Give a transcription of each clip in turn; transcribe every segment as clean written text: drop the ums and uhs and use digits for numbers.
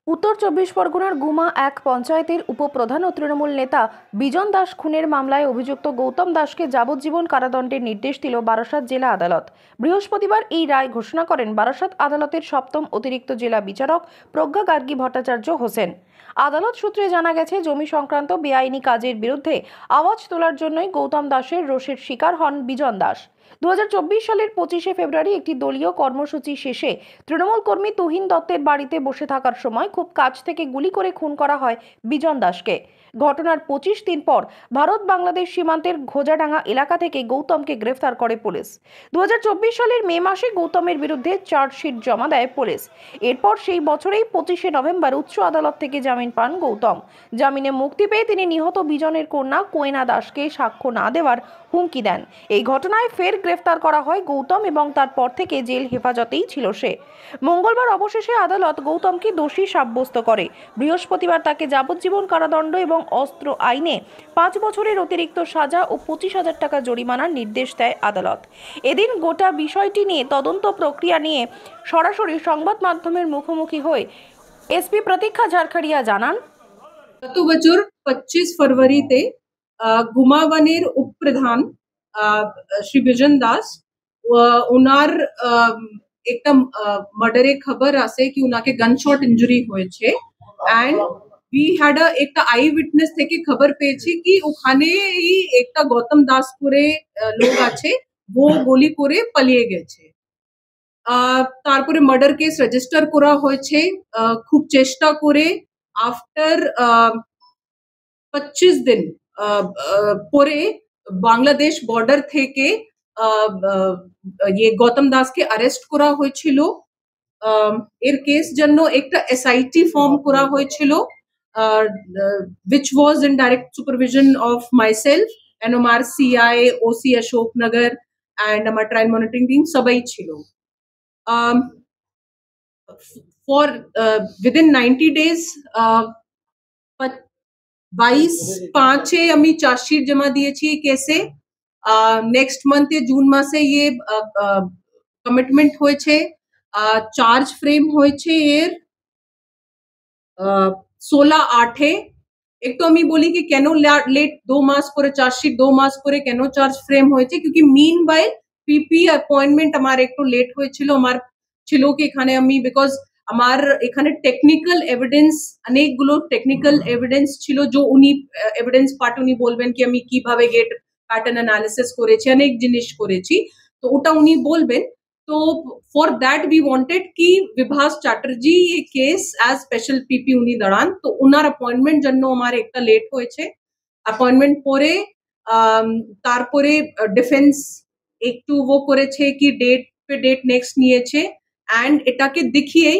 উত্তর চব্বিশ পরগনার গুমা এক পঞ্চায়েতের উপপ্রধান ও তৃণমূল নেতা বিজন দাস খুনের মামলায় অভিযুক্ত গৌতম দাসকে যাবজ্জীবন কারাদণ্ডের নির্দেশ দিল বারাসত জেলা আদালত। বৃহস্পতিবার এই রায় ঘোষণা করেন বারাসত আদালতের সপ্তম অতিরিক্ত জেলা বিচারক প্রজ্ঞা গার্গী ভট্টাচার্য হোসেন। আদালত সূত্রে জানা গেছে, জমি সংক্রান্ত বেআইনি কাজের বিরুদ্ধে আওয়াজ তোলার জন্যই গৌতম দাসের রোষের শিকার হন বিজন দাস। 2024 সালের 25শে ফেব্রুয়ারি একটি দলীয় কর্মসূচি শেষে তৃণমূল কর্মী তুহিন দত্তের বাড়িতে বসে থাকার সময় খুব কাছ থেকে গুলি করে খুন করা হয় বিজন দাসকে। ঘটনার 25 দিন পর ভারত বাংলাদেশ সীমান্তের ঘোজাডাঙ্গা এলাকা থেকে গৌতমকে গ্রেফতার করে পুলিশ। 2024 সালের মে মাসে গৌতমের বিরুদ্ধে চার্জশিট জমা দেয় পুলিশ। এরপর সেই বছরেই 25শে নভেম্বর উচ্চ আদালত থেকে জামিন পান গৌতম। জামিনে মুক্তি পেয়ে তিনি নিহত বিজনের কন্যা কোয়েনা দাসকে সাক্ষ্য না দেওয়ার হুমকি দেন। এই ঘটনায় ফের গ্রেফতার করা হয় গৌতম এবং তারপর থেকে জেল হেফাজতেই ছিল সে। মঙ্গলবার অবশেষে আদালত গৌতমকে দোষী সাব্যস্ত করে। বৃহস্পতিবার তাকে যাবজ্জীবন কারাদণ্ড এবং অস্ত্র আইনে 5 বছরের অতিরিক্ত সাজা ও 25,000 টাকা জরিমানার নির্দেশ দেয় আদালত। এদিন গোটা বিষয়টি নিয়ে তদন্ত প্রক্রিয়া নিয়ে সরাসরি সংবাদ মাধ্যমের মুখোমুখি হয়ে এসপি প্রতীক্ষা ঝাড়খড়িয়া জানান, गत बছর 25 फरवरीते गुमावनेर उपप्रधान श्री बिजन दास उनार একটা মার্ডারের খবর আসে কি উনাকে গানশট ইনজুরি হয়েছে এন্ড উই হ্যাড একটা আই উইটনেস থেকে খবর পেয়েছি কি ওখানেই একটা গৌতম দাস করে লোক আছে, ও গুলি করে পালিয়ে গেছে। তারপরে মার্ডার কেস রেজিস্টার করা হয়েছে। খুব চেষ্টা করে আফটার 25 দিন পরে বাংলাদেশ বর্ডার থেকে গৌতম দাসকে অ্যারেস্ট করা হয়েছিল। এর কেস জন্য একটা এসআইটি ফর্ম করা হয়েছিল, which was in direct supervision of myself, NMR CI, OC Ashoknagar and আমার ট্রায়াল মনিটরিং টিম সবাই ছিল। for within 90 days 22/5 আমি চার্জশিট জমা দিয়েছি এই কেসে। নেক্সট মান্থে জুন মাসে ये কমিটমেন্ট হয়েছে। চার্জ ফ্রেম হয়েছে এর 16/8-এ। একটু আমি বলি কি কেন লেট 2 মাস করে চার্জশিট 2 মাস করে কেন চার্জ ফ্রেম হয়েছে, क्योंकि meanwhile পিপি অ্যাপয়েন্টমেন্ট আমার একটু লেট হয়েছিল। আমার ছিল কি এখানে আমি বিকজ আমার এখানে টেকনিক্যাল এভিডেন্স অনেকগুলো টেকনিক্যাল এভিডেন্স ছিল, যে উনি এভিডেন্স পার্ট উনি বলবেন কি আমি কিভাবে গেট প্যাটার্ন অ্যানালিসিস করেছি, অনেক জিনিস করেছি, তো ওটা উনি বলবেন। तो फॉर दैट वी वांटेड कि विभास चैटर्जी ये केस एज स्पेशल पीपी उनी दौरान तो उनार अपॉइंटमेंट जन्नो हमारे एक लेट হয়েছে। अपॉइंटमेंट পরে তারপরে ডিফেন্স একটু वो করেছে কি ডেট पे डेट नेक्स्ट নিয়েছে एंड এটাকে দেখিয়ে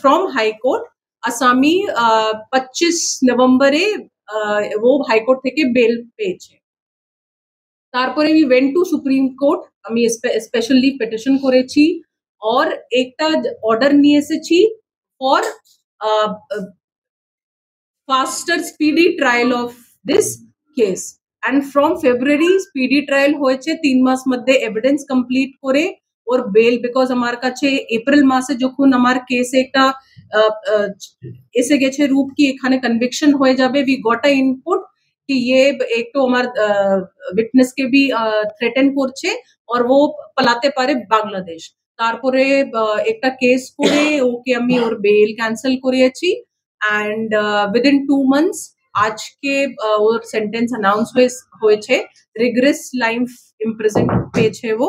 फ्रॉम हाई कोर्ट আসামি 25 নভেম্বরে वो हाई कोर्ट থেকে বেল পেয়েছে। তারপরে we went to supreme court, আমি স্পেশালি পিটিশন করেছি और একটা অর্ডার নিয়ে এসেছি for faster speedy trial of this case and from February speedy trial হয়েছে 3 মাস মধ্যে এভিডেন্স কমপ্লিট করে और বেল বিকজ আমার কাছে এপ্রিল মাসে যখন আমার কেসে একটা এসে গেছে রূপ কি এখানে কনভিকশন হয়ে যাবে, we got a input कि ये एक तो हमार विटनेस के भी थ्रेटन করছে और वो পলাতে পারে বাংলাদেশ। তারপরে একটা কেস করে ওকে আমি ওর বেল ক্যান্সেল করিয়েছি and within 2 months আজকে ওর সেন্টেন্স অ্যানাউন্স হয়েছে, rigorous life imprisonment পেয়েছে ও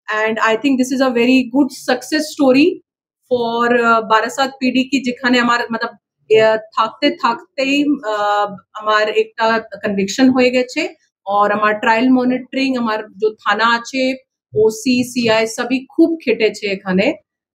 and I think this is a very good success story for Barasat PD কি যেখানে আমার मतलब থাকতে থাকতেই আমার একটা কনভিকশন হয়ে গেছে और আমার ট্রায়াল মনিটরিং আমার যে থানা আছে ওসি সিআই সবই খুব খেটেছে এখানে